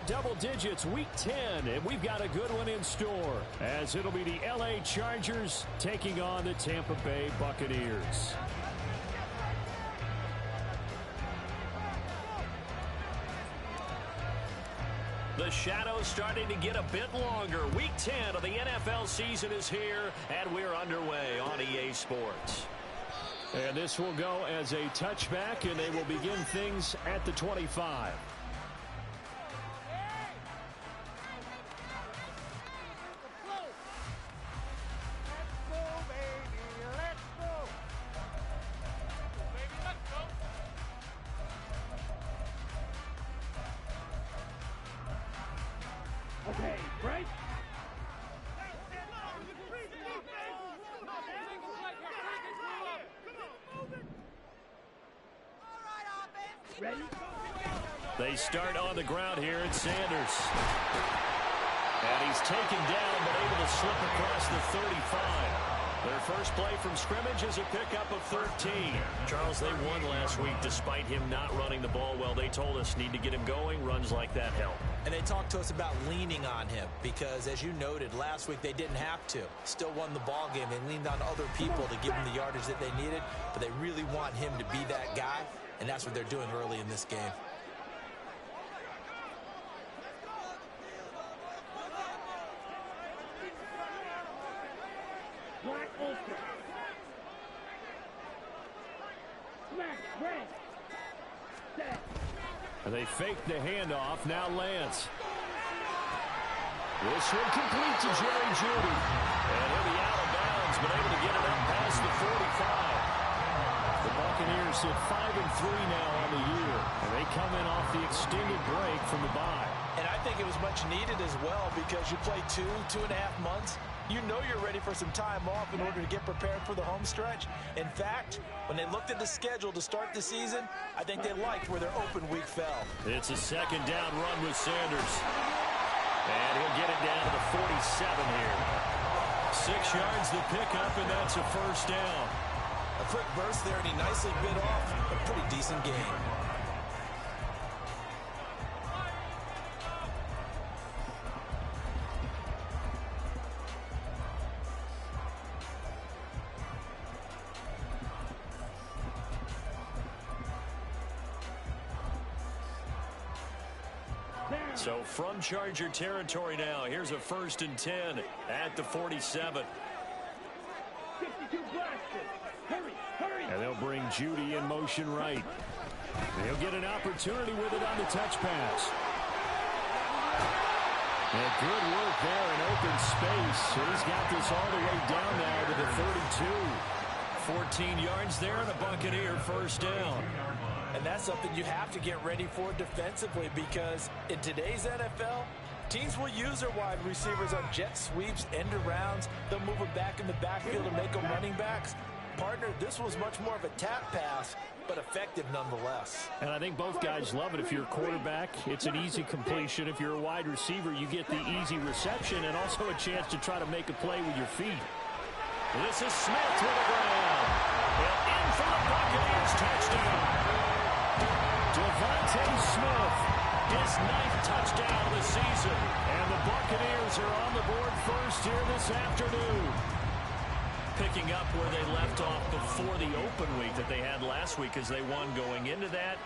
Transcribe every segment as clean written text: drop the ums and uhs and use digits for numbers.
double digits week 10, and we've got a good one in store, as it'll be the LA Chargers taking on the Tampa Bay Buccaneers. The shadow's starting to get a bit longer. Week 10 of the NFL season is here, and we're underway on EA Sports. And this will go as a touchback, and they will begin things at the 25. Okay, break. Ready? They start on the ground here at Sanders. And he's taken down, but able to slip across the 35. Their first play from scrimmage is a pickup of 13. Charles, they won last week despite him not running the ball well. They told us need to get him going. Runs like that help. And they talked to us about leaning on him because, as you noted, last week they didn't have to. Still won the ball game. They leaned on other people to give him the yardage that they needed, but they really want him to be that guy, and that's what they're doing early in this game. Black ultra. Smack, break. Set. And they fake the handoff. Now Lance. This one complete to Jerry Jeudy. And he'll be out of bounds, but able to get it up past the 45. The Buccaneers sit 5-3 now on the year. And they come in off the extended break from the bye. And I think it was much needed as well because you play 2.5 months. You know you're ready for some time off in order to get prepared for the home stretch. In fact, when they looked at the schedule to start the season, I think they liked where their open week fell. It's a second down run with Sanders. And he'll get it down to the 47 here. 6 yards the pickup, and that's a first down. A quick burst there, and he nicely bit off a pretty decent gain. So from Charger territory now, here's a 1st and 10 at the 47. 62 blasted. Hurry, hurry. And they'll bring Jeudy in motion right. They'll get an opportunity with it on the touch pass. And good work there in open space. So he's got this all the way down now to the 32. 14 yards there and a Buccaneer first down. And that's something you have to get ready for defensively because in today's NFL, teams will use their wide receivers on jet sweeps, end arounds. They'll move them back in the backfield and make them running backs. Partner, this was much more of a tap pass, but effective nonetheless. And I think both guys love it. If you're a quarterback, it's an easy completion. If you're a wide receiver, you get the easy reception and also a chance to try to make a play with your feet. This is Smith with a ground. And in for the Buccaneers touchdown. Devontae Smith, his 9th touchdown of the season. And the Buccaneers are on the board first here this afternoon. Picking up where they left off before the open week that they had last week as they won going into that.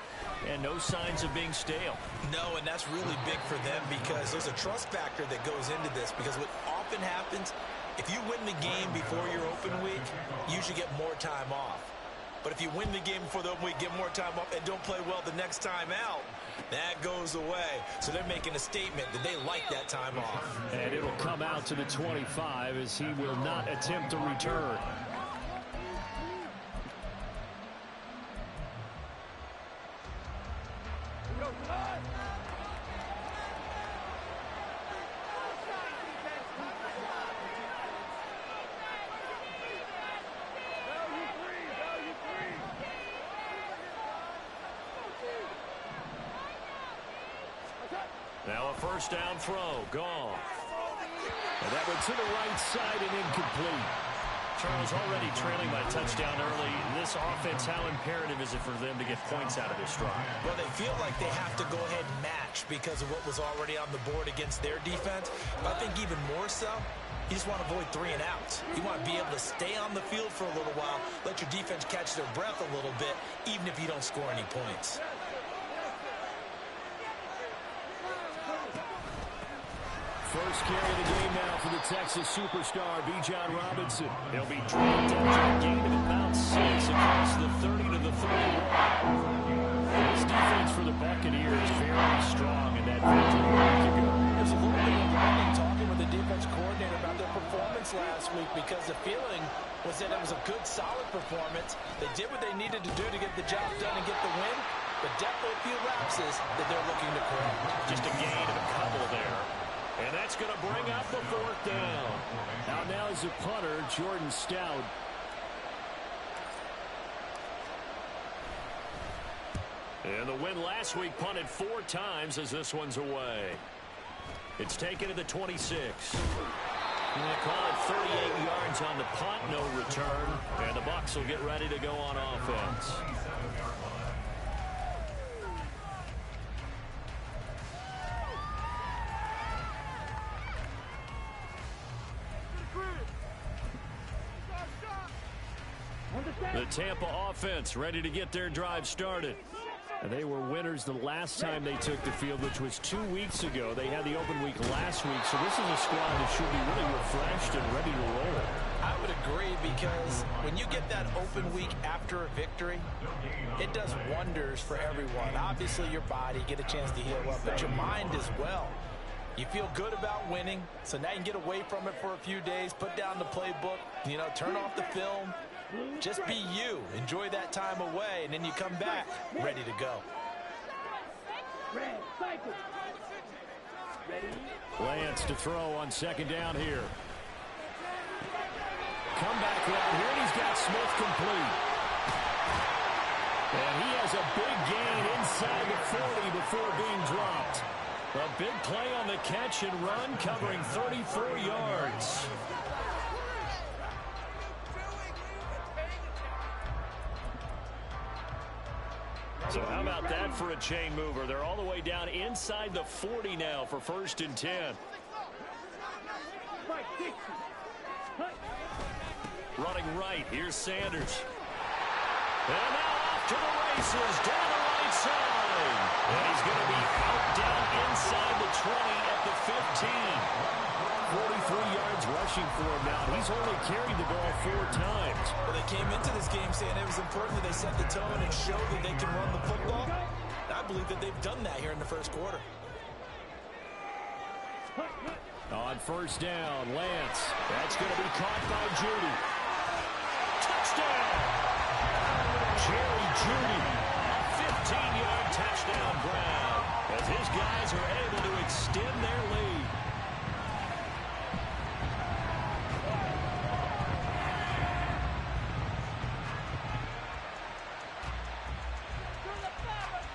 And no signs of being stale. No, and that's really big for them because there's a trust factor that goes into this because what often happens, if you win the game before your open week, you should get more time off. But if you win the game before the open week, get more time off, and don't play well the next time out, that goes away. So they're making a statement that they like that time off. And it'll come out to the 25 as he will not attempt to return. Now a first down throw, gone. And that went to the right side and incomplete. Charles, already trailing by touchdown early. This offense, how imperative is it for them to get points out of this drive? Well, they feel like they have to go ahead and match because of what was already on the board against their defense. But I think even more so, you just want to avoid 3 and outs. You want to be able to stay on the field for a little while, let your defense catch their breath a little bit, even if you don't score any points. First carry of the game now for the Texas superstar, Bijan Robinson. He'll be dropped after a gain of about 6 across the 30 to the 31. This defense for the Buccaneers very strong in that victory a week ago. There's a little bit of learning talking with the defense coordinator about their performance last week because the feeling was that it was a good, solid performance. They did what they needed to do to get the job done and get the win, but definitely a few lapses that they're looking to correct. Just a gain of a couple there. And that's going to bring up the 4th down. Now is the punter, Jordan Stout. And the win last week punted 4 times as this one's away. It's taken to the 26. And they call it 38 yards on the punt, no return. And the Bucs will get ready to go on offense. The Tampa offense ready to get their drive started. And they were winners the last time they took the field, which was 2 weeks ago. They had the open week last week, so this is a squad that should be really refreshed and ready to roll. I would agree because when you get that open week after a victory, it does wonders for everyone. Obviously, your body, get a chance to heal up, but your mind as well. You feel good about winning, so now you can get away from it for a few days, put down the playbook, turn off the film. Just be you. Enjoy that time away, and then you come back ready to go. Lance to throw on 2nd down here. Comeback route here, and he's got Smith complete. And he has a big gain inside the 40 before being dropped. A big play on the catch and run, covering 34 yards. So how about that for a chain mover? They're all the way down inside the 40 now for 1st and 10. Running right, here's Sanders. And now off to the races, down the right side. And he's going to be out down inside the 20 at the 15. 43 yards rushing for him now. He's only carried the ball 4 times. Well, they came into this game saying it was important that they set the tone and show that they can run the football. I believe that they've done that here in the 1st quarter. On 1st down, Lance. That's going to be caught by Judy. Touchdown! Jerry Judy. A 15-yard touchdown grab as his guys are able to extend their lead.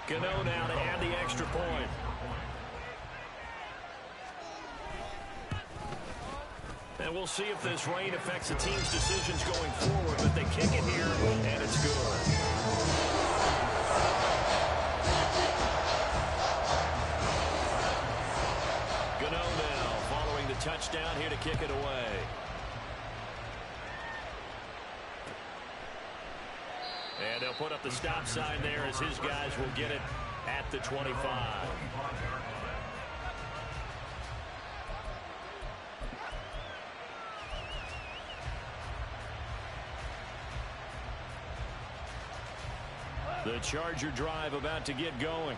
Gano now to add the extra point. And we'll see if this rain affects the team's decisions going forward, but they kick it here, and it's good. Gano now following the touchdown here to kick it away. And they'll put up the stop sign there as his guys will get it at the 25. The Charger drive about to get going.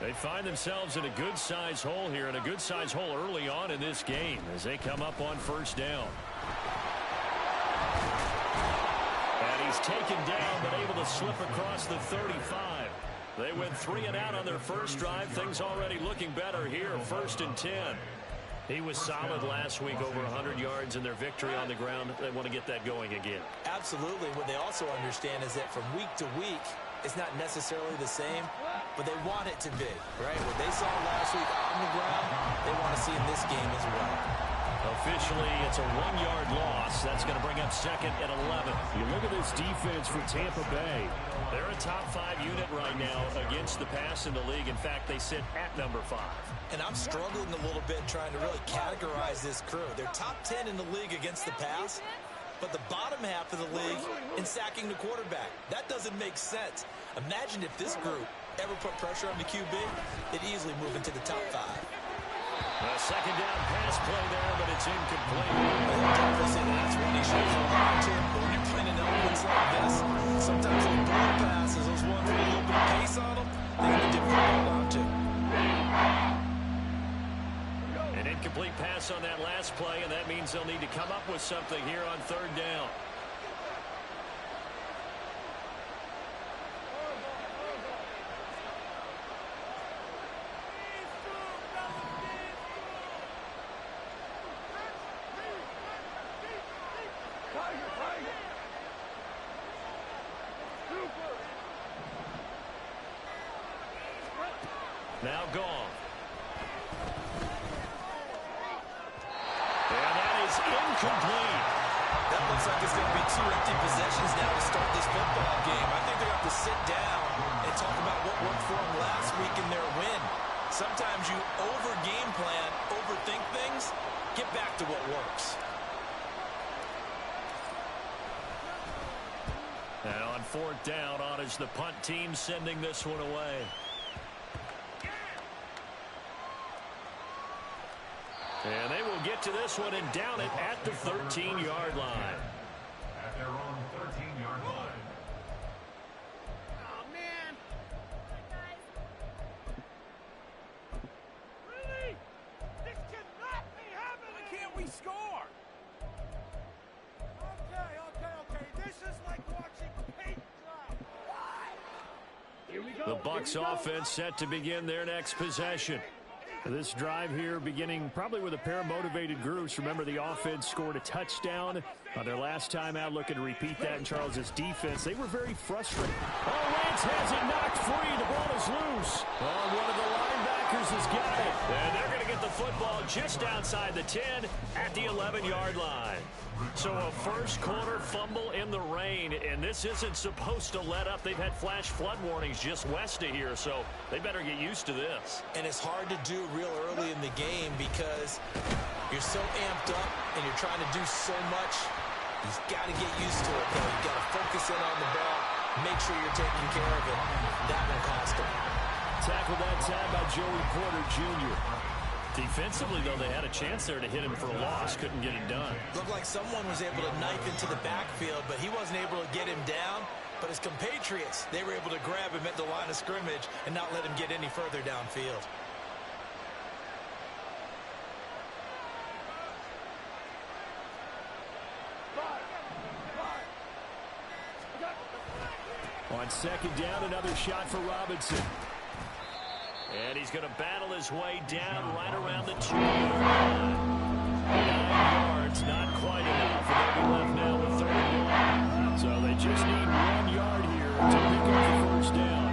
They find themselves in a good-sized hole here, and a good-sized hole early on in this game as they come up on 1st down. And he's taken down, but able to slip across the 35. They went 3 and out on their first drive. Things already looking better here, 1st and 10. He was solid last week, over 100 yards in their victory on the ground. They want to get that going again. Absolutely. What they also understand is that from week to week, it's not necessarily the same, but they want it to be, right? What they saw last week on the ground, they want to see in this game as well. Officially, it's a 1-yard loss. That's going to bring up second and 11. You look at this defense for Tampa Bay. They're a top 5 unit right now against the pass in the league. In fact, they sit at number 5. And I'm struggling a little bit trying to really categorize this crew. They're top 10 in the league against the pass, but the bottom half of the league in sacking the quarterback. That doesn't make sense. Imagine if this group ever put pressure on the QB, they'd easily move into the top 5. A second down pass play there, but it's incomplete. That's one he should hold on to. But when you're playing in elements like this, sometimes those ball passes, those ones with a little bit of pace on them, they can be difficult to hold on to. An incomplete pass on that last play, and that means they'll need to come up with something here on third down. Now gone. And that is incomplete. That looks like it's going to be 2 empty possessions now to start this football game. I think they're going to have to sit down and talk about what worked for them last week in their win. Sometimes you over-game plan, overthink things, get back to what works. Now on fourth down, on is the punt team sending this one away. And they will get to this one and down it at the 13-yard line. At their own 13-yard line. Oh, man. Really? This cannot be happening. Why can't we score? Okay. This is like watching paint dry. Here we go. The Bucs offense set to begin their next possession. This drive here beginning probably with a pair of motivated groups. Remember, the offense scored a touchdown on their last time out. Looking to repeat that in Charles's defense. They were very frustrated. Oh, Lance has it knocked free. The ball is loose. Oh, one of the linebackers has got it. And they're going to get the football just outside the 10 at the 11-yard line. So a first quarter fumble in the rain, and this isn't supposed to let up. They've had flash flood warnings just west of here, so they better get used to this. And it's hard to do real early in the game because you're so amped up and you're trying to do so much. You've got to get used to it, though. You've got to focus in on the ball, make sure you're taking care of it. That will cost them. Tackled that time by Joey Porter Jr. Defensively, though, they had a chance there to hit him for a loss. Couldn't get it done. Looked like someone was able to knife into the backfield, but he wasn't able to get him down. But his compatriots, they were able to grab him at the line of scrimmage and not let him get any further downfield. On second down, another shot for Robinson. And he's going to battle his way down right around the 2-yard line. 9 yards, not quite enough. And they'll be left now with 31. So they just need 1 yard here to pick up the first down.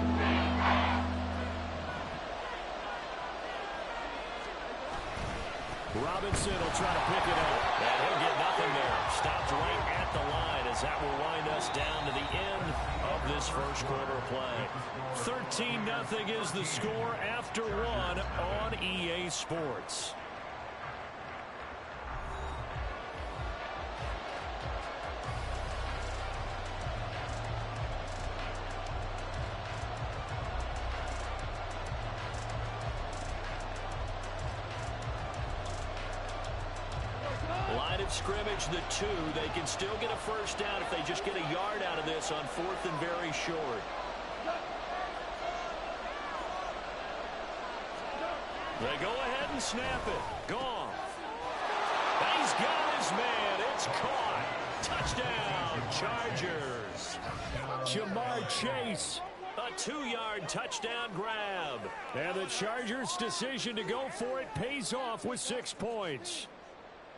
Robinson will try to pick it up. And he'll get nothing there. Stopped right at the line as that will wind us down to the end of this first quarter play. 13-0 is the score after 1 on EA Sports. Line of scrimmage, the 2. They can still get a first down if they just get a yard out of this on 4th and very short. They go ahead and snap it. Gone. He's got his man. It's caught. Touchdown, Chargers. Jamar Chase. A 2-yard touchdown grab. And the Chargers' decision to go for it pays off with 6 points.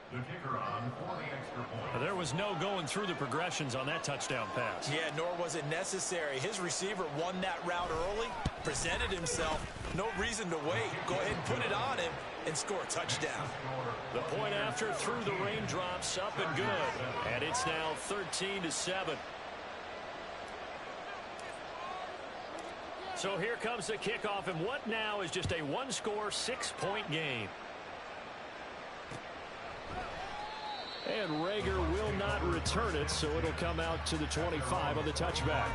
The kicker on for the extra point. There was no going through the progressions on that touchdown pass. Yeah, nor was it necessary. His receiver won that route early, presented himself. No reason to wait. Go ahead and put it on him, and score a touchdown. The point after through the raindrops, up and good. And it's now 13-7. So here comes the kickoff, and what now is just a one-score, 6-point game. And Rager will not return it, so it'll come out to the 25 on the touchback.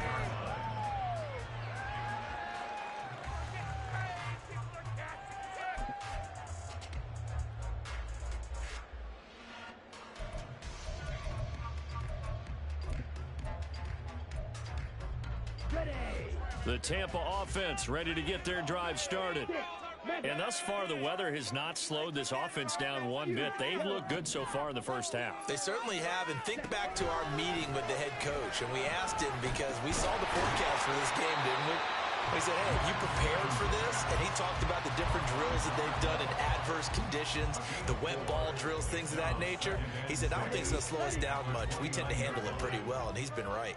The Tampa offense ready to get their drive started. And thus far, the weather has not slowed this offense down one bit. They've looked good so far in the first half. They certainly have. And think back to our meeting with the head coach. And we asked him because we saw the forecast for this game, didn't we? We said, hey, have you prepared for this? And he talked about the different drills that they've done in adverse conditions, the wet ball drills, things of that nature. He said, I don't think it's going to slow us down much. We tend to handle it pretty well, and he's been right.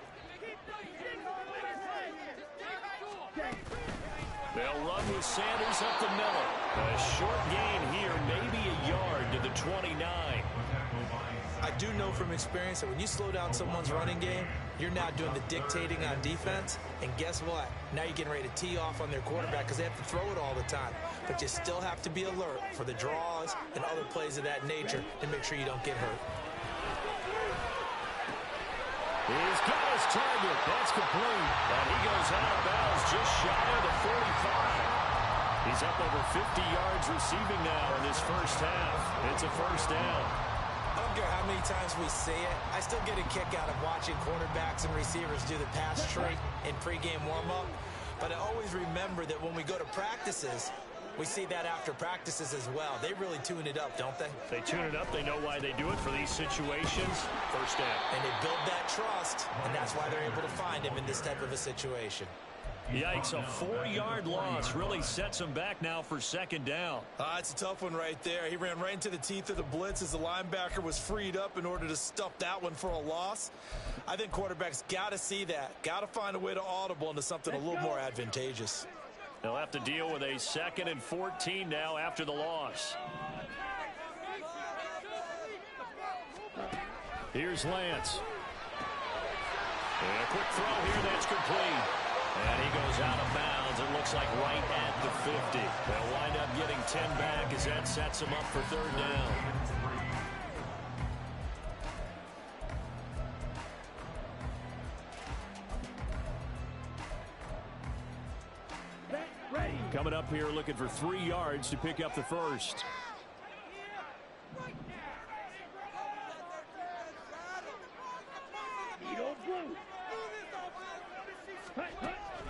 They'll run with Sanders up the middle. A short gain here, maybe a yard to the 29. I do know from experience that when you slow down someone's running game, you're now doing the dictating on defense. And guess what? Now you're getting ready to tee off on their quarterback because they have to throw it all the time. But you still have to be alert for the draws and other plays of that nature to make sure you don't get hurt. He's got his target. That's complete. And he goes out of bounds just shy of the 45. He's up over 50 yards receiving now in this first half. It's a first down. I don't care how many times we say it. I still get a kick out of watching cornerbacks and receivers do the pass tree in pregame warm-up. But I always remember that when we go to practices, we see that after practices as well. They really tune it up, don't they? They tune it up. They know why they do it for these situations. First down. And they build that trust, and that's why they're able to find him in this type of a situation. Yikes, a 4-yard loss really sets him back now for second down. It's a tough one right there. He ran right into the teeth of the blitz as the linebacker was freed up in order to stuff that one for a loss. I think quarterbacks got to see that. Got to find a way to audible into something a little more advantageous. They'll have to deal with a 2nd and 14 now after the loss. Here's Lance. And a quick throw here, that's complete. And he goes out of bounds. It looks like right at the 50. They'll wind up getting 10 back as that sets them up for third down. Coming up here looking for 3 yards to pick up the first.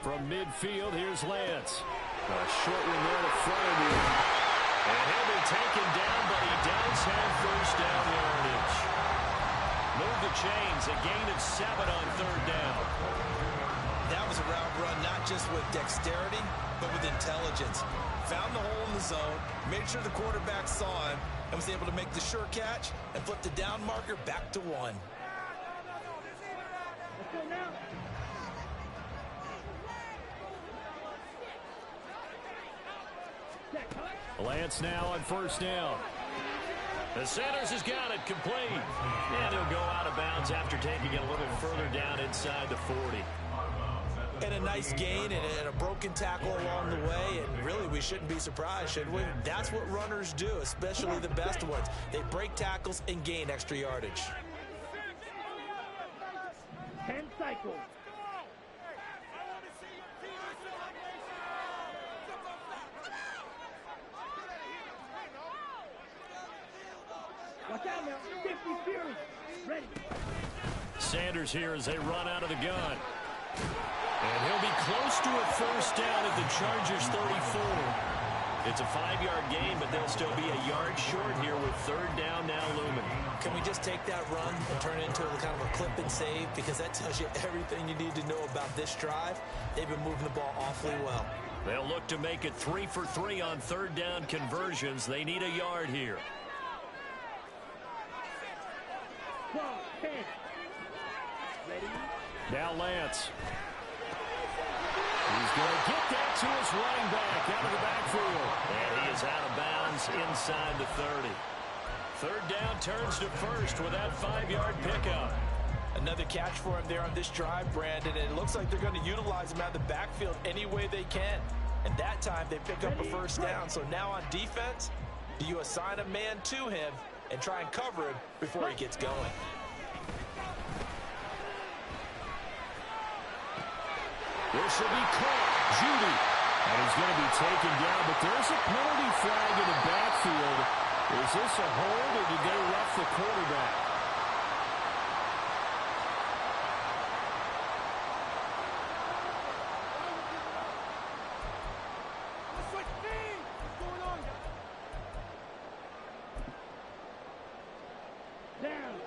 From midfield, here's Lance. A short one there to Flannery. And he'll be taken down, but he does have first down yardage. Move the chains, a gain of 7 on third down. That was a route run, not just with dexterity, but with intelligence. Found the hole in the zone, made sure the quarterback saw him, and was able to make the sure catch and flip the down marker back to 1. Lance now on first down. The Sanders has got it complete. And he'll go out of bounds after taking it a little bit further down inside the 40. And a nice gain and a broken tackle along the way. And really, we shouldn't be surprised, should we? That's what runners do, especially the best ones. They break tackles and gain extra yardage. 10 cycles. Watch out now. 50 Fury. Ready. Sanders here as they run out of the gun. And he'll be close to a first down at the Chargers 34. It's a 5-yard gain, but they'll still be a yard short here with third down now looming. Can we just take that run and turn it into kind of a clip and save? Because that tells you everything you need to know about this drive. They've been moving the ball awfully well. They'll look to make it 3 for 3 on third down conversions. They need a yard here. Now Lance. He's going to get that to his running back out of the backfield. And he is out of bounds gains inside the 30. Third down turns to first with that 5-yard pickup. Another catch for him there on this drive, Brandon, and it looks like they're going to utilize him out of the backfield any way they can. And that time they pick up a first down. So now on defense, do you assign a man to him and try and cover him before he gets going? This will be caught. Judy. And he's going to be taken down, but there's a penalty flag in the backfield. Is this a hold, or did they rough the quarterback?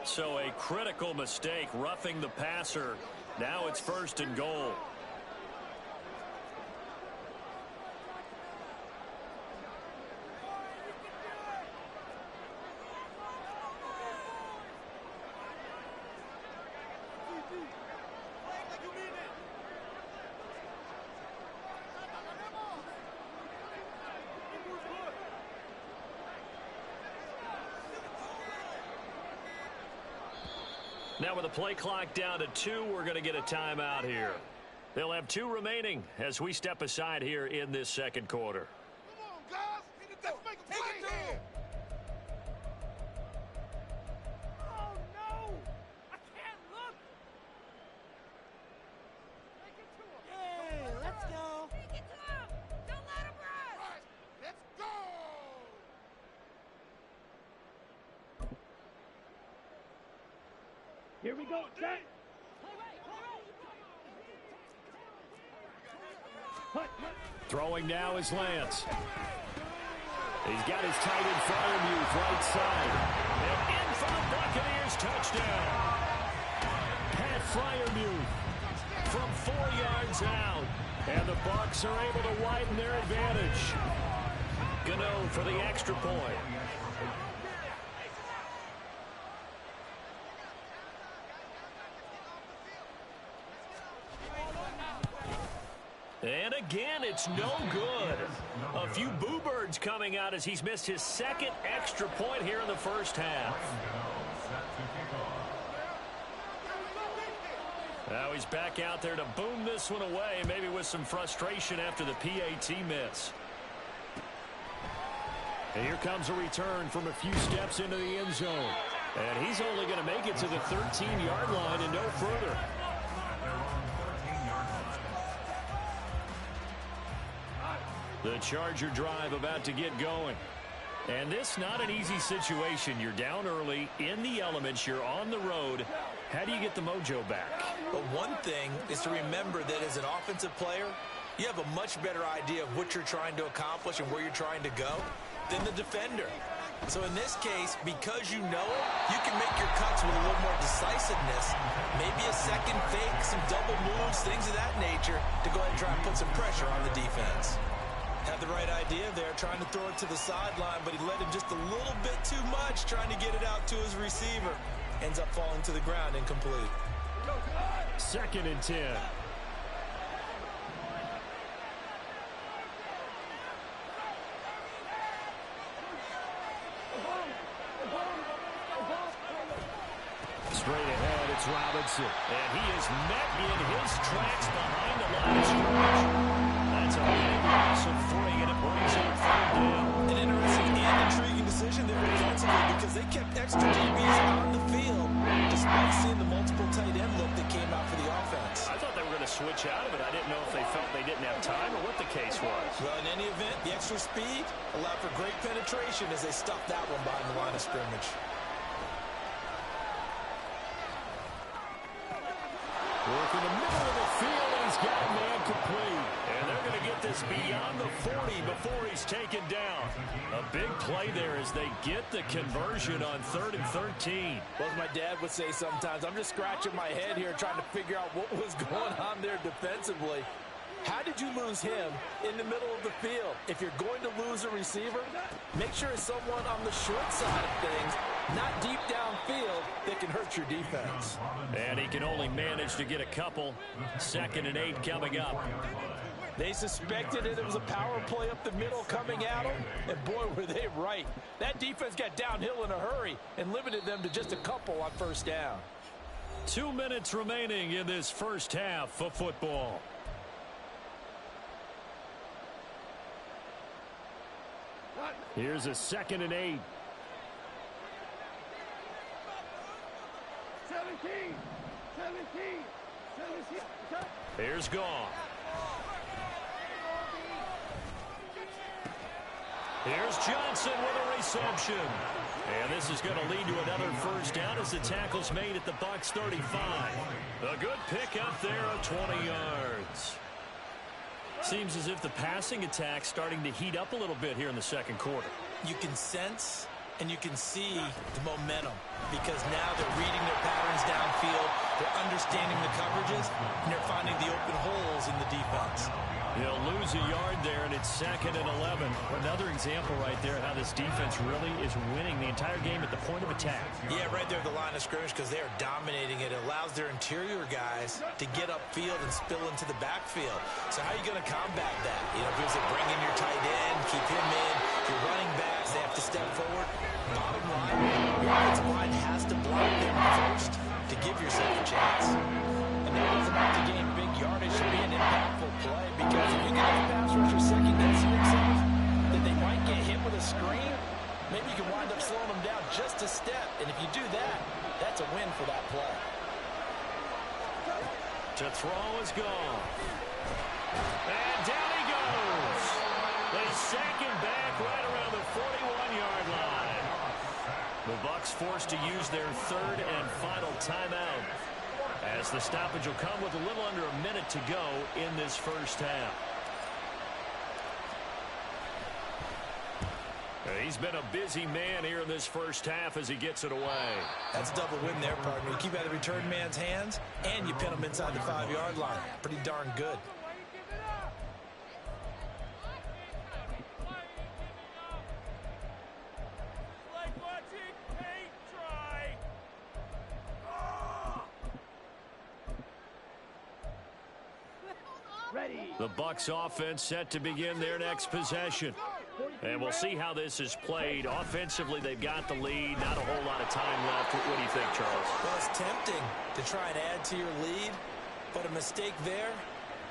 So a critical mistake, roughing the passer. Now it's 1st and goal. Now with the play clock down to 2, we're going to get a timeout here. They'll have 2 remaining as we step aside here in this second quarter. Come on, guys. Let's make a play here. Oh, no. I can't look. Take it to him. Yeah, let's go. Take it to him. Don't let him run. Right. Let's go. Here we go, set. Throwing now is Lance. He's got his tight end Freiermuth right side. And in for the Buccaneers touchdown. Pat Freiermuth from 4 yards out. And the Bucs are able to widen their advantage. Gano for the extra point. And again, it's no good. A few boo birds coming out as he's missed his 2nd extra point here in the first half. Now he's back out there to boom this one away, maybe with some frustration after the PAT miss. And here comes a return from a few steps into the end zone. And he's only going to make it to the 13-yard line and no further. The Charger drive about to get going. And this not an easy situation. You're down early, in the elements, you're on the road. How do you get the mojo back? But one thing is to remember that as an offensive player, you have a much better idea of what you're trying to accomplish and where you're trying to go than the defender. So in this case, because you know it, you can make your cuts with a little more decisiveness, maybe a second fake, some double moves, things of that nature, to go ahead and try and put some pressure on the defense. Had the right idea there, trying to throw it to the sideline, but he let him just a little bit too much, trying to get it out to his receiver. Ends up falling to the ground, incomplete. 2nd and 10. Straight ahead, it's Robinson. And he is met in his tracks behind the line of scrimmage. That's a big loss of 3, and it brings up 3rd down. An interesting and intriguing decision there defensively because they kept extra DBs on the field despite seeing the multiple tight end look that came out for the offense. I thought they were going to switch out of it. I didn't know if they felt they didn't have time or what the case was. Well, in any event, the extra speed allowed for great penetration as they stuffed that one behind the line of scrimmage. Work in the middle of the field, and he's got a man complete. And they're going to get this beyond the 40 before he's taken down. A big play there as they get the conversion on 3rd and 13. Well, as my dad would say sometimes, I'm just scratching my head here trying to figure out what was going on there defensively. How did you lose him in the middle of the field? If you're going to lose a receiver, make sure it's someone on the short side of things, not deep downfield, that can hurt your defense. And he can only manage to get a couple. 2nd and 8 coming up. They suspected it was a power play up the middle coming at them, and boy, were they right. That defense got downhill in a hurry and limited them to just a couple on first down. 2 minutes remaining in this first half of football. Here's a 2nd and 8. 17. Here's Goff. Here's Johnson with a reception. And this is going to lead to another first down as the tackle's made at the Bucs 35. A good pick up there of 20 yards. Seems as if the passing attack's starting to heat up a little bit here in the second quarter. You can sense and you can see the momentum because now they're reading their patterns downfield, they're understanding the coverages, and they're finding the open holes in the defense. They'll lose a yard there, and it's 2nd and 11. Another example right there how this defense really is winning the entire game at the point of attack. Yeah, right there at the line of scrimmage because they are dominating it. It allows their interior guys to get upfield and spill into the backfield. So how are you going to combat that? You know, because they bring in your tight end, keep him in, your running backs, they have to step forward. Bottom line, your offensive line has to block them first to give yourself a chance. And that doesn't have to gain big yardage to be an impactful play because if you get a pass rusher second guessing themselves, that they might get hit with a screen, maybe you can wind up slowing them down just a step. And if you do that, that's a win for that play. To throw is gone. And down he goes. They sack him back right around the 41-yard line. The Bucs forced to use their 3rd and final timeout, as the stoppage will come with a little under a minute to go in this first half. He's been a busy man here in this first half as he gets it away. That's double win there, partner. You keep out of the return man's hands, and you pin him inside the 5-yard line. Pretty darn good. The Bucs offense set to begin their next possession. And we'll see how this is played. Offensively, they've got the lead. Not a whole lot of time left. What do you think, Charles? Well, it's tempting to try and add to your lead, but a mistake there,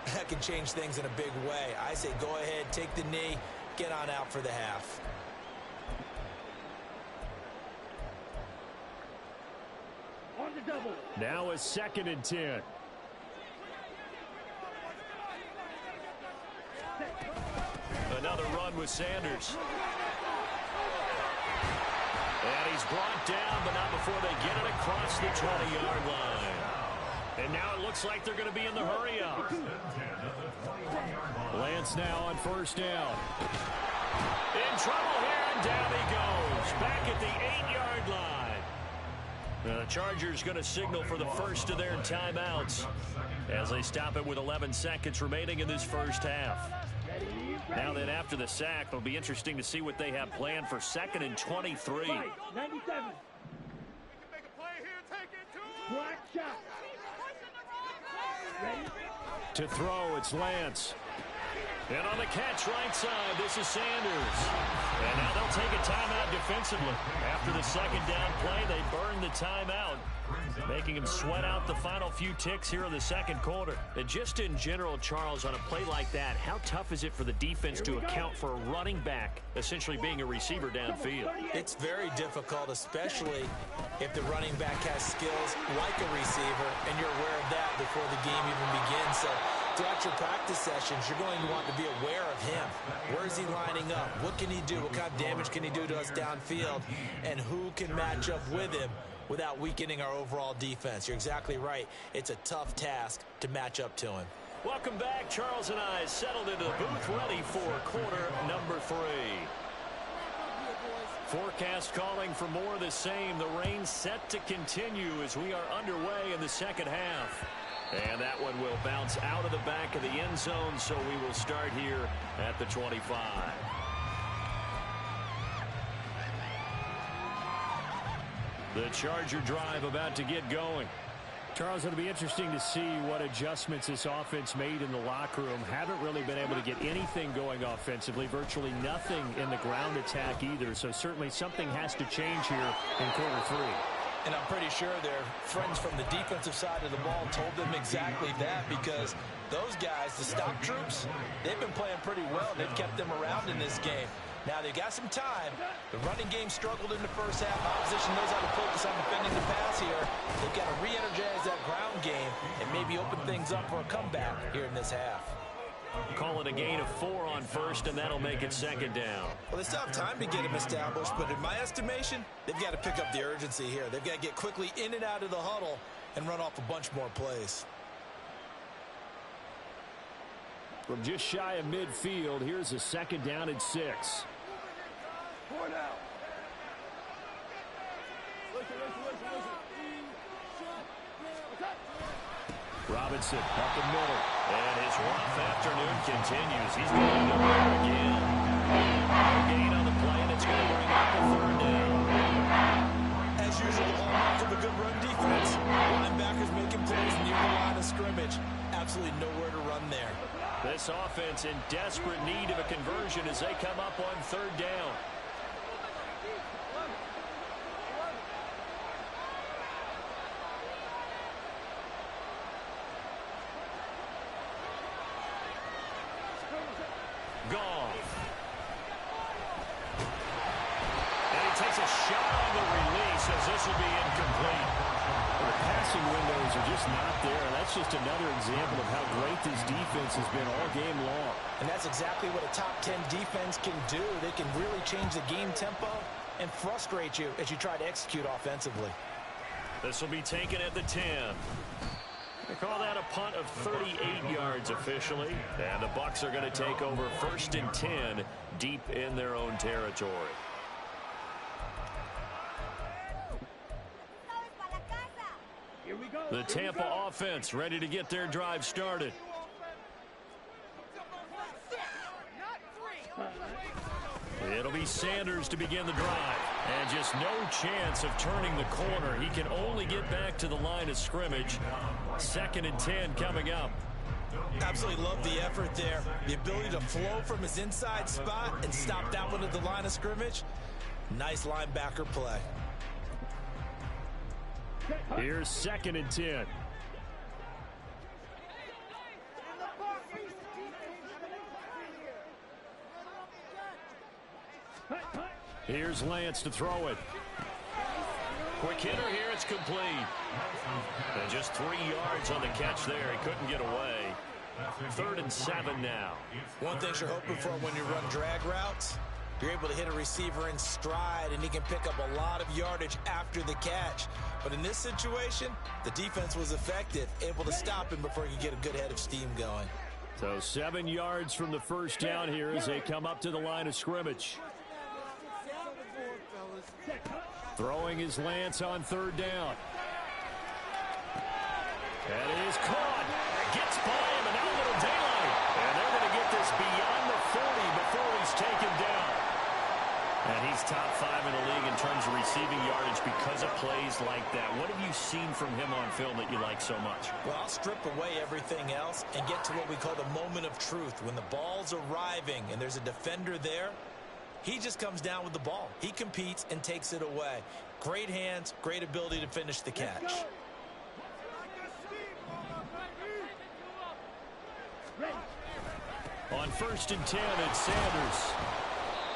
that can change things in a big way. I say go ahead, take the knee, get on out for the half. On the double. Now a 2nd and 10. Another run with Sanders. And he's brought down, but not before they get it across the 20-yard line. And now it looks like they're going to be in the hurry-up. Lance now on first down. In trouble here, and down he goes. Back at the 8-yard line. Now the Chargers going to signal for the first of their timeouts as they stop it with 11 seconds remaining in this first half. Now then, after the sack, it'll be interesting to see what they have planned for 2nd and 23. 97. Black shot. Ready? To throw, it's Lance. And on the catch right side, this is Sanders. And now they'll take a timeout defensively. After the 2nd down play, they burn the timeout, making him sweat out the final few ticks here in the second quarter. And just in general, Charles, on a play like that, how tough is it for the defense to account for a running back essentially being a receiver downfield? It's very difficult, especially if the running back has skills like a receiver, and you're aware of that before the game even begins. So throughout your practice sessions, you're going to want to be aware of him. Where is he lining up? What can he do? What kind of damage can he do to us downfield? And who can match up with him without weakening our overall defense? You're exactly right. It's a tough task to match up to him. Welcome back. Charles and I settled into the booth ready for quarter number 3. Forecast calling for more of the same. The rain set to continue as we are underway in the second half. And that one will bounce out of the back of the end zone, so we will start here at the 25. The Charger drive about to get going. Charles, it'll be interesting to see what adjustments this offense made in the locker room. Haven't really been able to get anything going offensively, virtually nothing in the ground attack either. So certainly something has to change here in quarter 3. And I'm pretty sure their friends from the defensive side of the ball told them exactly that, because those guys, the stop troops, they've been playing pretty well. They've kept them around in this game. Now they've got some time. The running game struggled in the first half. Opposition knows how to focus on defending the pass here. They've got to re-energize that ground game and maybe open things up for a comeback here in this half. Call it a gain of 4 on first, and that'll make it second down. Well, they still have time to get him established, but in my estimation, they've got to pick up the urgency here. They've got to get quickly in and out of the huddle and run off a bunch more plays. From just shy of midfield, here's a second down and 6. Robinson up the middle. And his rough afternoon continues. He's going nowhere again. No gain on the play, and it's going to bring up a 3rd down. As usual, the hallmark of a good run defense. Linebackers making plays near the line of scrimmage. Absolutely nowhere to run there. This offense in desperate need of a conversion as they come up on 3rd down. Goff. And he takes a shot on the release as this will be incomplete. The passing windows are just not there. That's just another example of how great this defense has been all game long. And that's exactly what a top 10 defense can do. They can really change the game tempo and frustrate you as you try to execute offensively. This will be taken at the 10. They call that a punt of 38 yards officially. And the Bucs are going to take over 1st and 10 deep in their own territory. The Tampa offense ready to get their drive started. It'll be Sanders to begin the drive. And just no chance of turning the corner. He can only get back to the line of scrimmage. 2nd and 10 coming up. Absolutely love the effort there. The ability to flow from his inside spot and stop that one at the line of scrimmage. Nice linebacker play. Here's 2nd and 10. Here's Lance to throw it. Quick hitter here, it's complete. And just 3 yards on the catch there. He couldn't get away. 3rd and 7 now. One thing you're hoping for when you run drag routes, you're able to hit a receiver in stride, and he can pick up a lot of yardage after the catch. But in this situation, the defense was effective, able to stop him before he could get a good head of steam going. So 7 yards from the first down here as they come up to the line of scrimmage. Throwing is Lance on 3rd down. And it is caught. Gets by him, and now a little daylight. And they're going to get this beyond the 40 before he's taken down. And he's top 5 in the league in terms of receiving yardage because of plays like that. What have you seen from him on film that you like so much? Well, I'll strip away everything else and get to what we call the moment of truth. When the ball's arriving and there's a defender there, he just comes down with the ball. He competes and takes it away. Great hands, great ability to finish the catch. On 1st and 10, it's Sanders.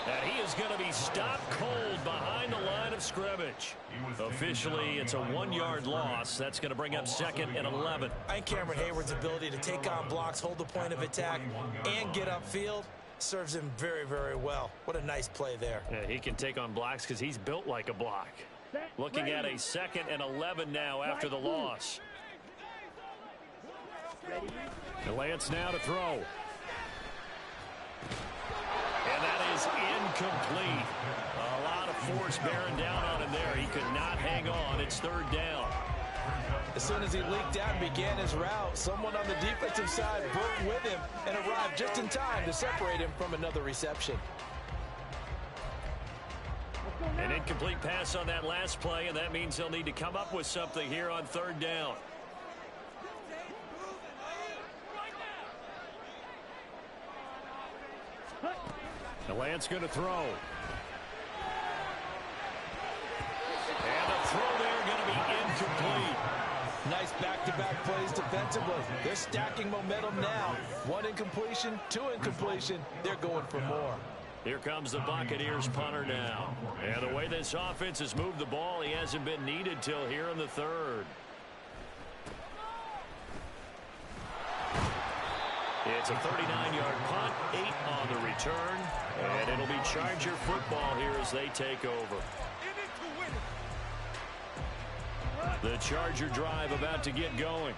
And he is going to be stopped cold behind the line of scrimmage. Officially, it's a 1-yard loss. That's going to bring up 2nd and 11. I think Cameron Hayward's ability to take on blocks, hold the point of attack, and get upfield serves him very, very well. What a nice play there. Yeah, he can take on blocks because he's built like a block. Looking at a 2nd and 11 now after the loss. Lance now to throw. And that is incomplete. A lot of force bearing down on him there. He could not hang on. It's 3rd down. As soon as he leaked out and began his route, someone on the defensive side broke with him and arrived just in time to separate him from another reception. An incomplete pass on that last play, and that means they'll need to come up with something here on 3rd down. Lance going to throw. And the throw there going to be incomplete. Nice back-to-back plays defensively. They're stacking momentum now. 1 incompletion, 2 incompletion. They're going for more. Here comes the Buccaneers punter now. And the way this offense has moved the ball, he hasn't been needed till here in the third. It's a 39-yard punt, 8 on the return, and it'll be Charger football here as they take over. The Charger drive about to get going.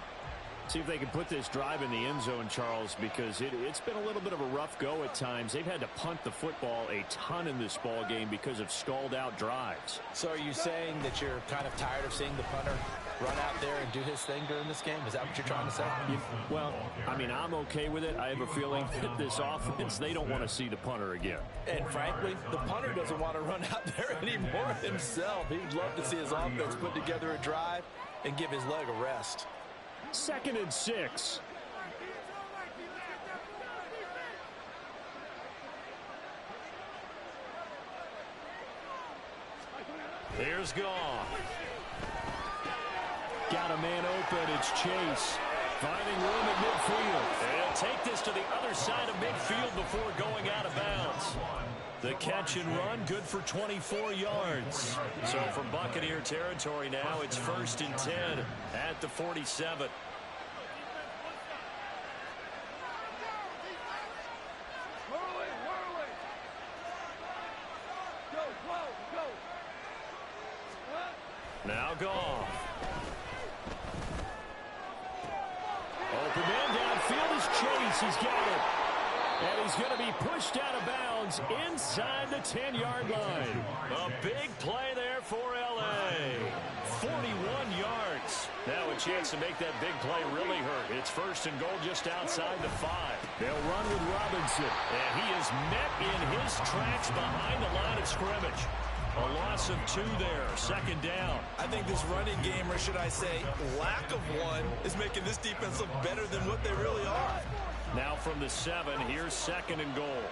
See if they can put this drive in the end zone, Charles, because it's been a little bit of a rough go at times. They've had to punt the football a ton in this ball game because of stalled-out drives. So are you saying that you're kind of tired of seeing the punter run out there and do his thing during this game? Is that what you're trying to say? Well, I mean, I'm okay with it. I have a feeling that this offense, they don't want to see the punter again. And frankly, the punter doesn't want to run out there anymore himself. He'd love to see his offense put together a drive and give his leg a rest. 2nd and 6. Here's Goff. Got a man open. It's Chase. Finding room at midfield. And take this to the other side of midfield before going out of bounds. The catch and run, good for 24 yards. So from Buccaneer territory now, it's 1st and 10 at the 47. Now Goff. Open man downfield is Chase. He's got it. And he's going to be pushed out of bounds inside the 10-yard line. A big play there for L.A. 41 yards. Now a chance to make that big play really hurt. It's 1st and goal just outside the 5. They'll run with Robinson. And he is met in his tracks behind the line of scrimmage. A loss of 2 there, 2nd down. I think this running game, or should I say lack of one, is making this defense look better than what they really are. Now from the 7, here's 2nd and goal.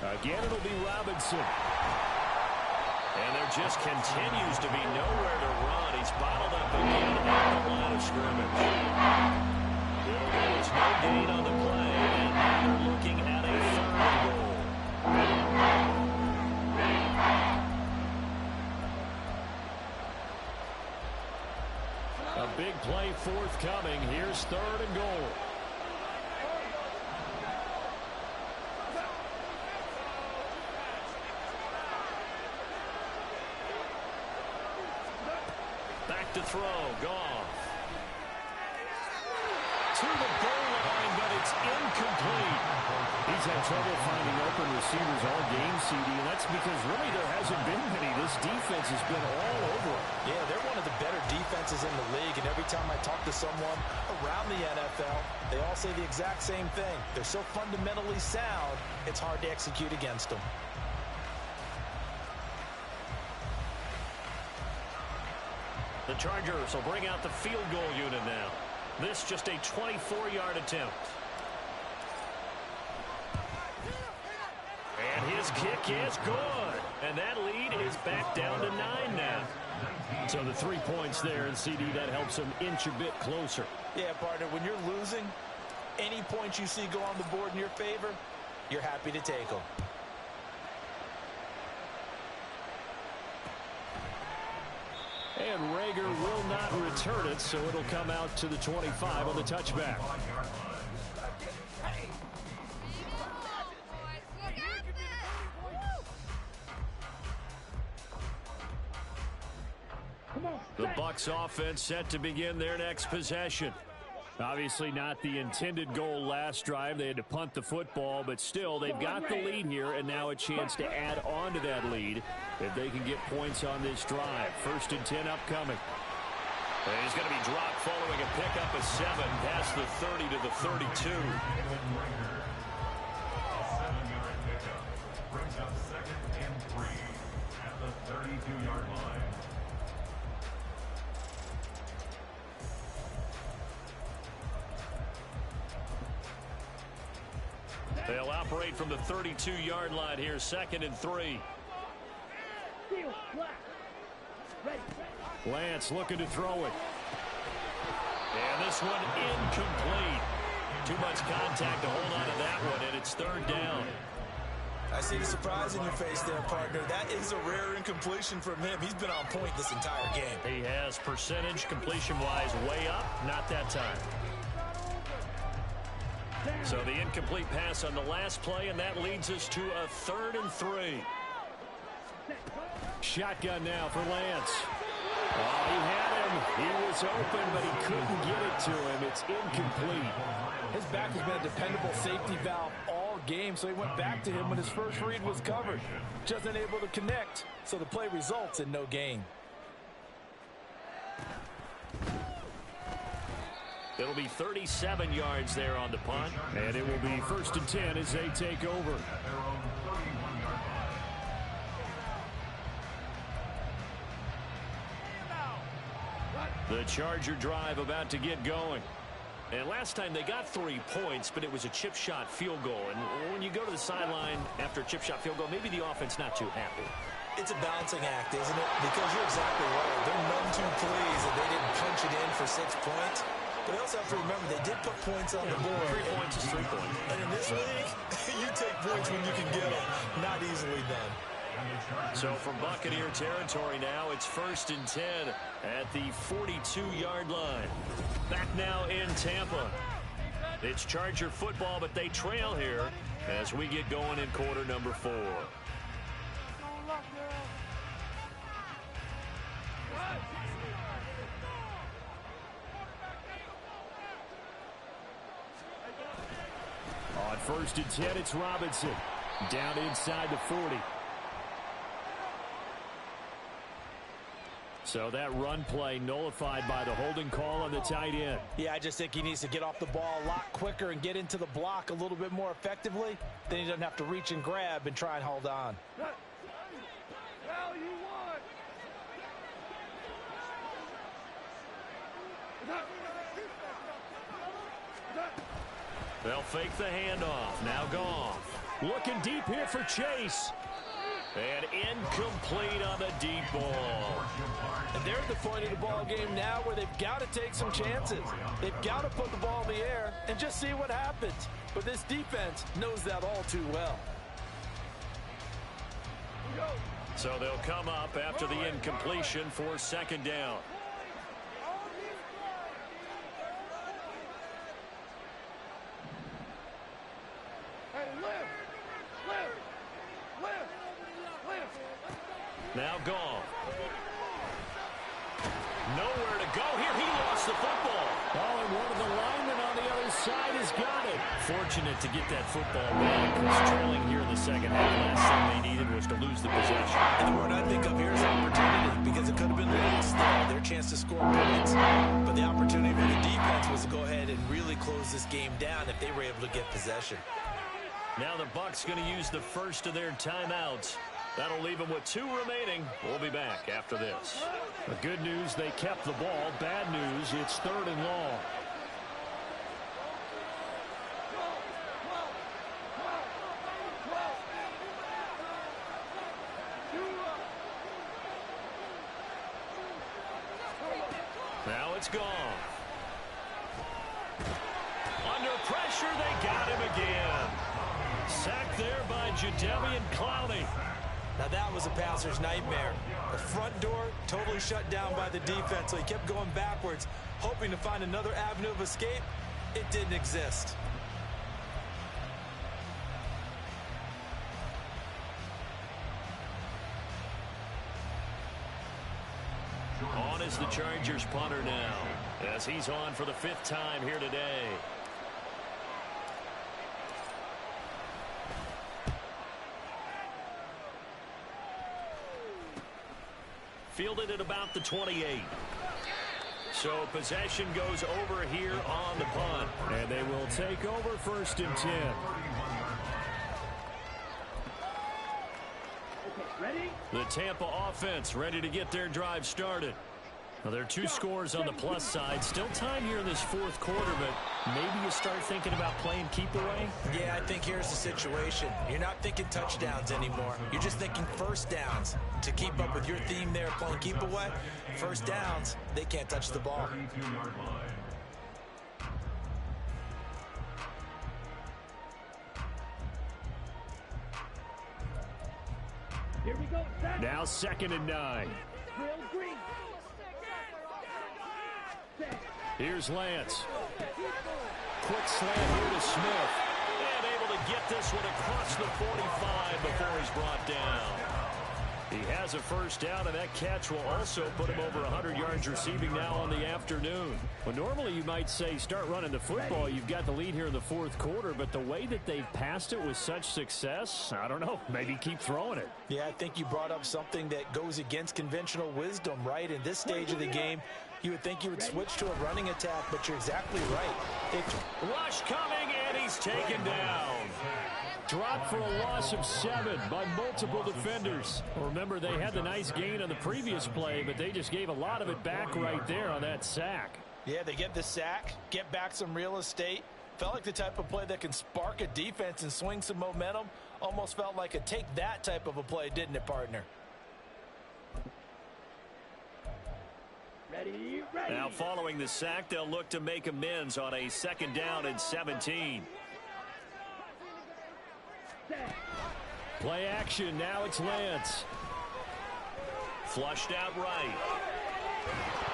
Again, it'll be Robinson. And there just continues to be nowhere to run. He's bottled up again at the line of scrimmage. It's no gain on the play, and now they're looking at a 3rd and goal. A big play forthcoming. Here's 3rd and goal. Back to throw. Goff. To the goal line, but it's incomplete. He's had trouble finding open receivers all game, CD, and that's because really there hasn't been many. This defense has been all over it. Yeah, they're one of the better defenses in the league, and every time I talk to someone around the NFL, they all say the exact same thing. They're so fundamentally sound, it's hard to execute against them. The Chargers will bring out the field goal unit now. This just a 24-yard attempt. And his kick is good. And that lead is back down to 9 now. So the 3 points there, and CD, that helps them inch a bit closer. Yeah, partner, when you're losing, any points you see go on the board in your favor, you're happy to take them. And Rager will not return it, so it'll come out to the 25 on the touchback. The Bucs offense set to begin their next possession. Obviously not the intended goal last drive. They had to punt the football, but still they've got the lead here, and now a chance to add on to that lead if they can get points on this drive. 1st and 10 upcoming. And he's going to be dropped following a pickup of 7 past the 30 to the 32. 7-yard pickup brings up 2nd and 3 at the 32-yard line. They'll operate from the 32-yard line here, 2nd and 3. Lance looking to throw it. And this one incomplete. Too much contact to hold on to that one, and it's 3rd down. I see the surprise in your face there, partner. That is a rare incompletion from him. He's been on point this entire game. He has percentage completion-wise way up, not that time. So the incomplete pass on the last play, and that leads us to a 3rd and 3. Shotgun now for Lance. Oh, he had him. He was open, but he couldn't get it to him. It's incomplete. His back has been a dependable safety valve all game, so he went back to him when his first read was covered. Just unable to connect, so the play results in no gain. It'll be 37 yards there on the punt. And it will be 1st and 10 as they take over. The Charger drive about to get going. And last time they got 3 points, but it was a chip shot field goal. And when you go to the sideline after a chip shot field goal, maybe the offense not too happy. It's a balancing act, isn't it? Because you're exactly right. They're none too pleased that they didn't punch it in for 6 points. But they also have to remember they did put points on the board. 3 points is 3 points. And in this league, you take points when you can get them. Not easily done. So from Buccaneer territory now, it's 1st and 10 at the 42-yard line. Back now in Tampa. It's Charger football, but they trail here as we get going in quarter number 4. On 1st and 10, it's Robinson. Down inside the 40. So that run play nullified by the holding call on the tight end. Yeah, I just think he needs to get off the ball a lot quicker and get into the block a little bit more effectively. Then he doesn't have to reach and grab and try and hold on. They'll fake the handoff. Now Goff. Looking deep here for Chase. And incomplete on the deep ball. And they're at the point of the ball game now where they've got to take some chances. They've got to put the ball in the air and just see what happens. But this defense knows that all too well. So they'll come up after the incompletion for 2nd down. Now Goff. Nowhere to go here. He lost the football. Oh, and one of the linemen on the other side has got it. Fortunate to get that football back. Because trailing here in the 2nd half, last thing they needed was to lose the possession. And the word I think of here is opportunity, because it could have been lost there. Their chance to score points. But the opportunity for the defense was to go ahead and really close this game down if they were able to get possession. Now the Bucs going to use the first of their timeouts. That'll leave them with 2 remaining. We'll be back after this. The good news, they kept the ball. Bad news, it's 3rd and long. Now it's gone. Under pressure, they got him again. Sacked there by Jadeveon Clowney. Now that was a passer's nightmare. The front door totally shut down by the defense, so he kept going backwards, hoping to find another avenue of escape. It didn't exist. On is the Chargers punter now, as he's on for the 5th time here today. Fielded at about the 28. So possession goes over here on the punt. And they will take over 1st and 10. The Tampa offense ready to get their drive started. Well, there are 2 scores on the plus side. Still time here in this fourth quarter, but maybe you start thinking about playing keep away? Yeah, I think here's the situation. You're not thinking touchdowns anymore. You're just thinking first downs. To keep up with your theme there, playing keep away, first downs, they can't touch the ball. Here we go. Now 2nd and 9. Green. Here's Lance. Quick slant here to Smith. And able to get this one across the 45 before he's brought down. He has a first down, and that catch will also put him over 100 yards receiving now on the afternoon. Well, normally you might say start running the football. You've got the lead here in the fourth quarter, but the way that they've passed it with such success, I don't know, maybe keep throwing it. Yeah, I think you brought up something that goes against conventional wisdom, right? In this stage of the game, you would think you would switch to a running attack, but you're exactly right. Rush coming, and he's taken down. Dropped for a loss of 7 by multiple defenders. Well, remember, they had the nice gain on the previous play, but they just gave a lot of it back right there on that sack. Yeah, they get the sack, get back some real estate. Felt like the type of play that can spark a defense and swing some momentum. Almost felt like a take that type of a play, didn't it, partner? Ready. Now following the sack, they'll look to make amends on a 2nd down and 17. Play action, now it's Lance. Flushed out right.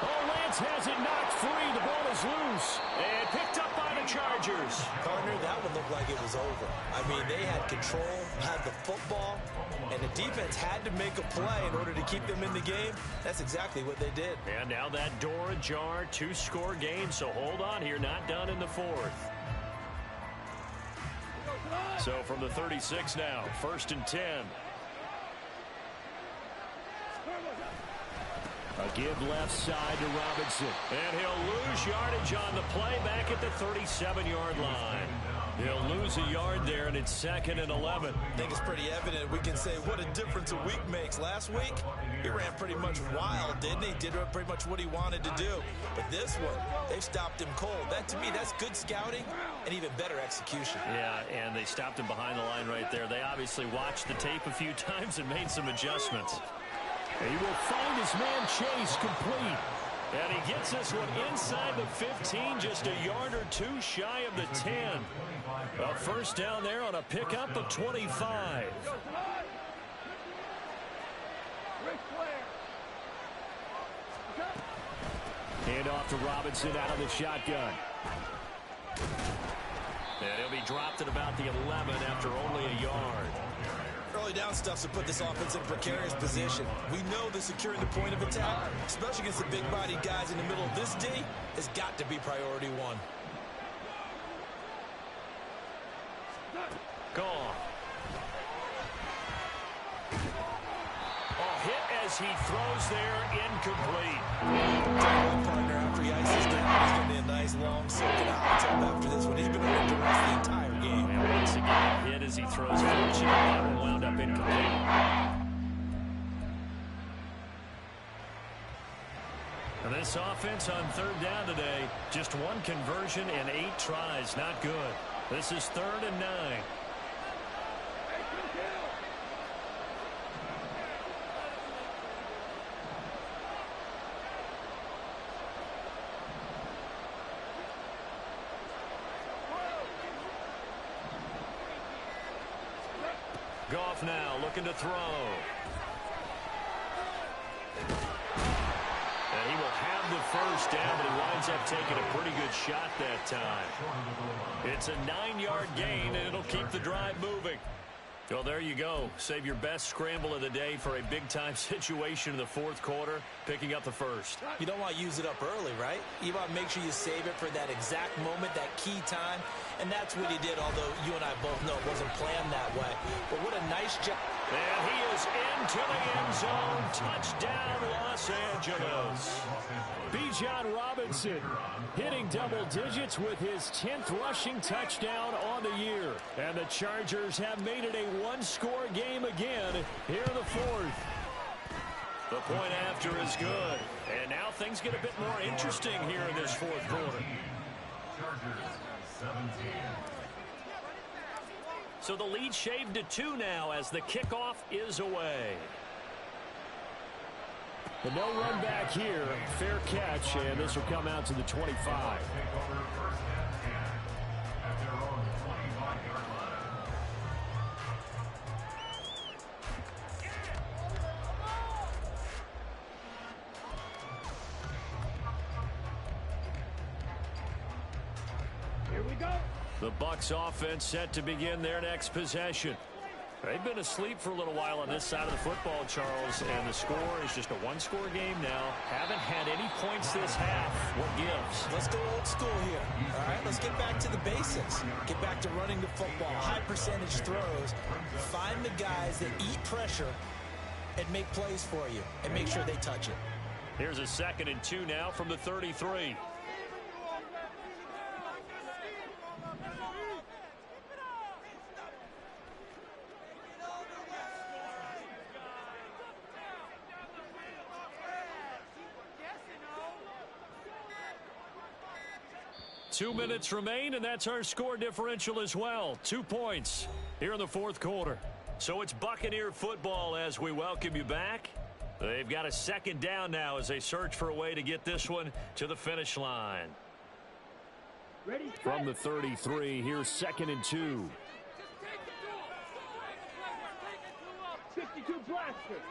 Oh, Lance has it knocked free. The ball is loose. And picked up by the Chargers. Partner, that would look like it was over. I mean, they had control, had the football, and the defense had to make a play in order to keep them in the game. That's exactly what they did. And now that door ajar, 2-score game, so hold on here, not done in the fourth. So from the 36 now, 1st and 10. A give left side to Robinson. And he'll lose yardage on the play back at the 37-yard line. He'll lose a yard there, and it's 2nd and 11. I think it's pretty evident. We can say what a difference a week makes. Last week, he ran pretty much wild, didn't he? Did pretty much what he wanted to do. But this one, they stopped him cold. That, to me, that's good scouting and even better execution. Yeah, and they stopped him behind the line right there. They obviously watched the tape a few times and made some adjustments. And he will find his man Chase complete. And he gets this one inside the 15, just a yard or 2 shy of the 10. A first down there on a pickup of 25. Hand off to Robinson out of the shotgun. And he'll be dropped at about the 11 after only a yard. Early down stuff to put this offense in a precarious position. We know that securing the point of attack, especially against the big-bodied guys in the middle of this D, has got to be priority 1. Gone. Oh, hit as he throws there, incomplete. Partner, after he ices down, he's going to be a nice long second out after this one. He's been under duress the entire game. And once again, hit as he throws. Fortunately, that one wound up incomplete. And this offense on 3rd down today, just 1 conversion and 8 tries. Not good. This is 3rd and 9. Goff now looking to throw. And he will have the first down, but he winds up taking a pretty good shot that time. It's a 9-yard gain, and it'll keep the drive moving. Well, there you go. Save your best scramble of the day for a big-time situation in the fourth quarter, picking up the first. You don't want to use it up early, right? You want to make sure you save it for that exact moment, that key time. And that's what he did, although you and I both know it wasn't planned that way. But what a nice job. And he is into the end zone. Touchdown, Los Angeles. Bijan Robinson hitting double digits with his 10th rushing touchdown on the year. And the Chargers have made it a 1-score game again here in the fourth. The point after is good. And now things get a bit more interesting here in this fourth quarter. So the lead shaved to 2 now as the kickoff is away. But no run back here. Fair catch, and this will come out to the 25. Here we go. The Bucs offense set to begin their next possession. They've been asleep for a little while on this side of the football, Charles, and the score is just a one-score game now. Haven't had any points this half. What gives? Let's go old school here. All right, let's get back to the basics. Get back to running the football, high percentage throws. Find the guys that eat pressure and make plays for you and make sure they touch it. Here's a 2nd and 2 now from the 33. 2 minutes remain, and that's our score differential as well. 2 points here in the fourth quarter. So it's Buccaneer football as we welcome you back. They've got a 2nd down now as they search for a way to get this one to the finish line. Ready? From the 33, here's 2nd and 2. 52 blaster.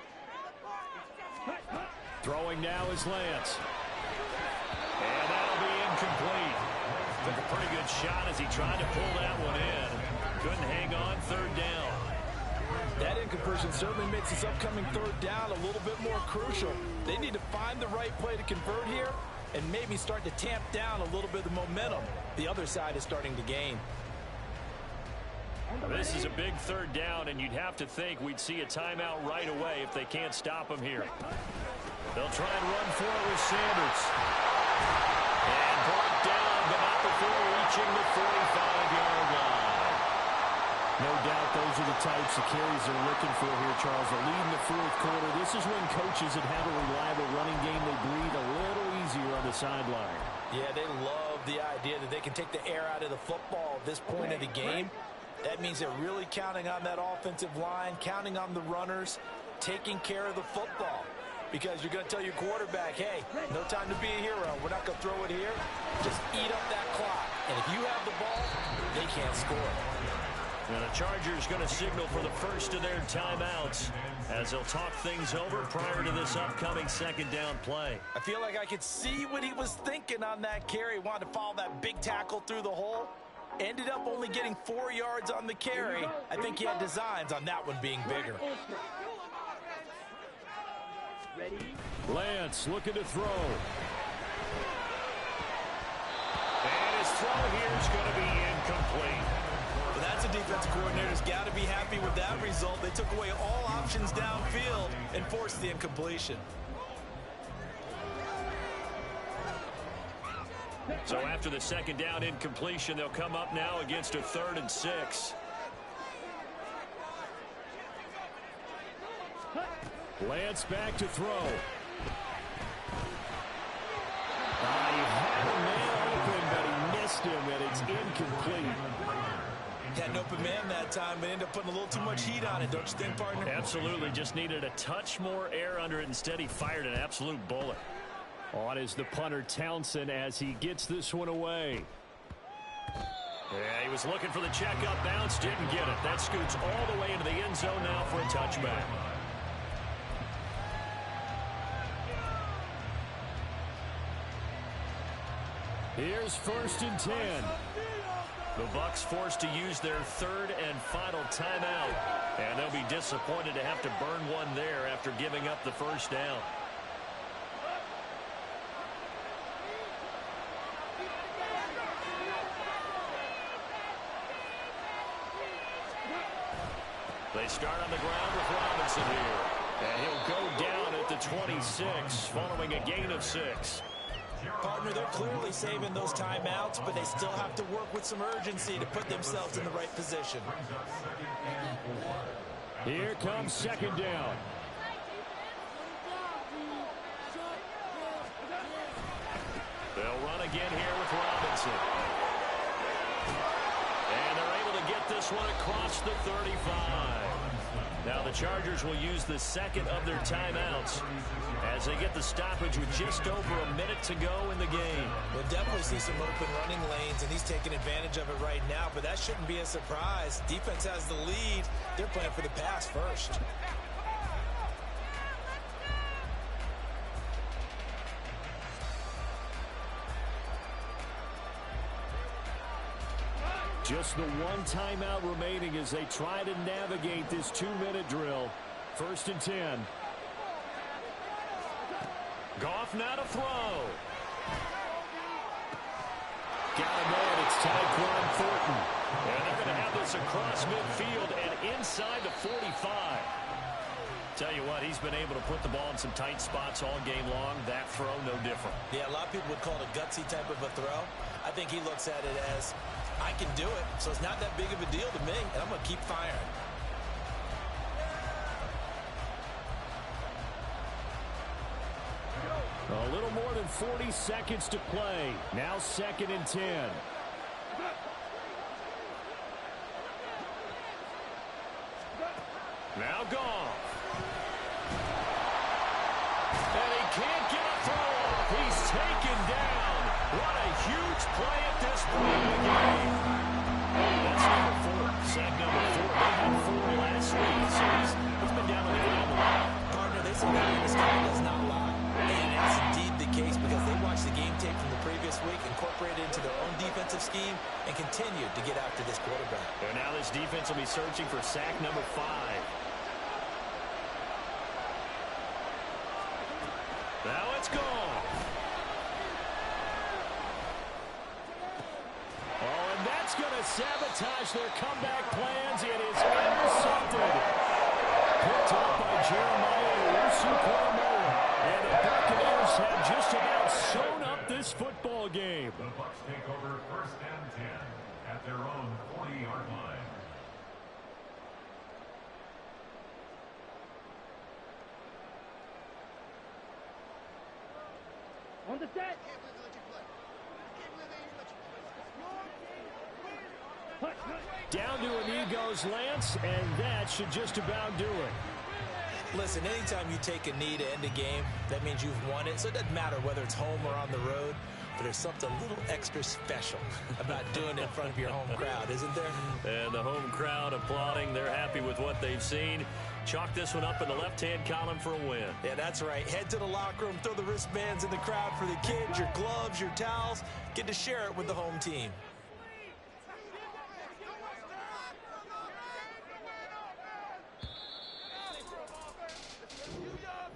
Throwing now is Lance. And that'll be incomplete. Took a pretty good shot as he tried to pull that one in. Couldn't hang on, 3rd down. That incompletion certainly makes this upcoming 3rd down a little bit more crucial. They need to find the right play to convert here and maybe start to tamp down a little bit of the momentum the other side is starting to gain. This is a big 3rd down, and you'd have to think we'd see a timeout right away if they can't stop him here. They'll try and run for it with Sanders. And brought down, but not before reaching the 45-yard line. No doubt those are the types of carries they're looking for here, Charles. A lead in the fourth quarter. This is when coaches that have a reliable running game, they breathe a little easier on the sideline. Yeah, they love the idea that they can take the air out of the football at this point of the game. That means they're really counting on that offensive line, counting on the runners, taking care of the football. Because you're going to tell your quarterback, hey, no time to be a hero. We're not going to throw it here. Just eat up that clock. And if you have the ball, they can't score. And the Chargers going to signal for the first of their timeouts as they'll talk things over prior to this upcoming 2nd down play. I feel like I could see what he was thinking on that carry. Wanted to follow that big tackle through the hole. Ended up only getting 4 yards on the carry. I think he had designs on that one being bigger. Ready? Lance looking to throw. And his throw here is going to be incomplete. Well, that's a defensive coordinator's got to be happy with that result. They took away all options downfield and forced the incompletion. So after the 2nd down incompletion, they'll come up now against a 3rd and 6. Lance back to throw. He had a man open, but he missed him, and it's incomplete. Had an open man that time, but ended up putting a little too much heat on it, don't you think, partner? Absolutely, just needed a touch more air under it. Instead, he fired an absolute bullet. On is the punter, Townsend, as he gets this one away. Yeah, he was looking for the checkup bounce, didn't get it. That scoots all the way into the end zone now for a touchback. Here's 1st and 10. The Bucs forced to use their 3rd and final timeout, and they'll be disappointed to have to burn one there after giving up the 1st down. They start on the ground with Robinson here, and he'll go down at the 26 following a gain of 6. Partner, they're clearly saving those timeouts, but they still have to work with some urgency to put themselves in the right position. Here comes 2nd down. again here with Robinson. And they're able to get this one across the 35. Now the Chargers will use the second of their timeouts as they get the stoppage with just over a minute to go in the game. We'll definitely see some open running lanes, and he's taking advantage of it right now, but that shouldn't be a surprise. Defense has the lead. They're playing for the pass first. Just the one timeout remaining as they try to navigate this 2-minute drill. 1st and 10. Goff now to throw. Got him in. It's Tyquan Thornton. And they're going to have this across midfield and inside the 45. Tell you what, he's been able to put the ball in some tight spots all game long. That throw, no different. Yeah, a lot of people would call it a gutsy type of a throw. I think he looks at it as, I can do it, so it's not that big of a deal to me, and I'm going to keep firing. A little more than 40 seconds to play. Now 2nd and 10. Now Goff. And he can't get a throw off. He's taken down. What a huge play at this point in the game. That's number 4. Sack number 4. They had 4 last week, so he's been down on the ground a lot. Partner, they say that this guy does not lie. And it's indeed the case because they watched the game tape from the previous week, incorporated it into their own defensive scheme, and continued to get after this quarterback. And now this defense will be searching for sack number 5. Now it's gone. Oh, and that's going to sabotage their comeback plans. It is intercepted. Picked up by Jeremiah Owusu-Koramoah. And the Buccaneers have just about sewn up this football game. The Bucs take over 1st and 10 at their own 40-yard line. On the set. Down to a knee goes Lance, and that should just about do it. Listen, anytime you take a knee to end a game, that means you've won it. So it doesn't matter whether it's home or on the road, but there's something a little extra special about doing it in front of your home crowd, isn't there? And the home crowd applauding. They're happy with what they've seen. Chalk this one up in the left-hand column for a win. Yeah, that's right. Head to the locker room, throw the wristbands in the crowd for the kids, your gloves, your towels. Get to share it with the home team.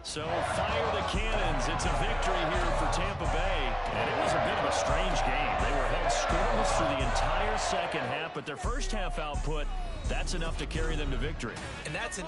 So fire the cannons. It's a victory here for Tampa Bay. And it was a bit of a strange game. They were held scoreless through the entire second half, but their first half output, that's enough to carry them to victory. And that's an